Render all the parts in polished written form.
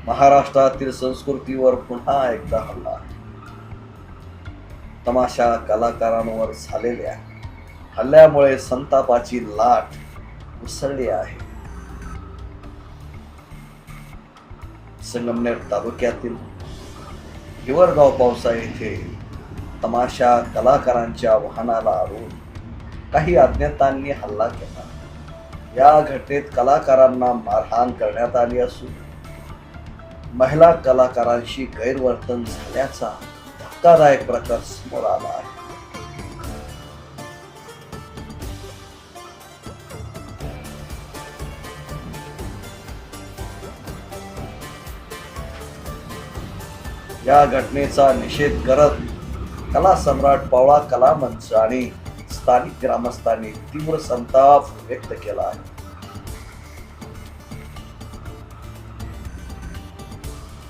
महाराष्ट्रातील संस्कृतीवर पुन्हा एकदा हल्ला आहे. तमाशा कलाकारांवर झालेल्या हल्ल्यामुळे संतापाची लाट उसळली आहे. संगमनेर तालुक्यातील हिवरगाव पावसा येथे तमाशा कलाकारांच्या वाहनाला अडवून काही अज्ञातांनी हल्ला केला. या घटनेत कलाकारांना मारहाण करण्यात आली असून महिला कलाकारांशी गैरवर्तन झाल्याचा धक्कादायक प्रकार समोर आला आहे. या घटनेचा निषेध करत कला सम्राट पावळा कला मंच आणि स्थानिक ग्रामस्थांनी तीव्र संताप व्यक्त केला आहे.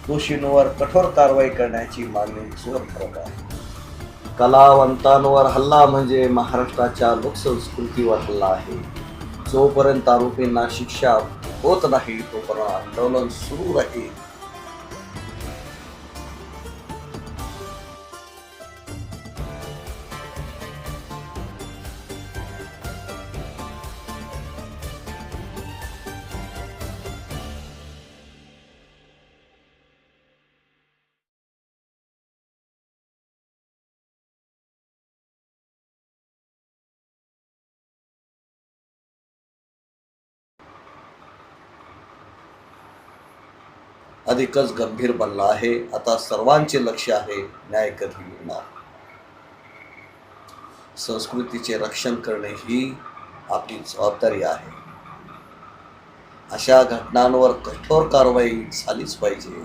दोषींवर कठोर कारवाई करण्याची मागणी जोर धरत आहे. कलावंतांवर हल्ला म्हणजे महाराष्ट्राच्या लोकसंस्कृतीवर हल्ला आहे. जोपर्यंत आरोपींना शिक्षा होत नाही तोपर्यंत आंदोलन सुरू राहील. अधिकच गंभीर बनला आहे. आता सर्वांचे लक्ष आहे न्याय कधी मिळणार. संस्कृतीचे रक्षण करणे ही आपली जबाबदारी आहे. अशा घटनांवर कठोर कारवाई झालीच पाहिजे.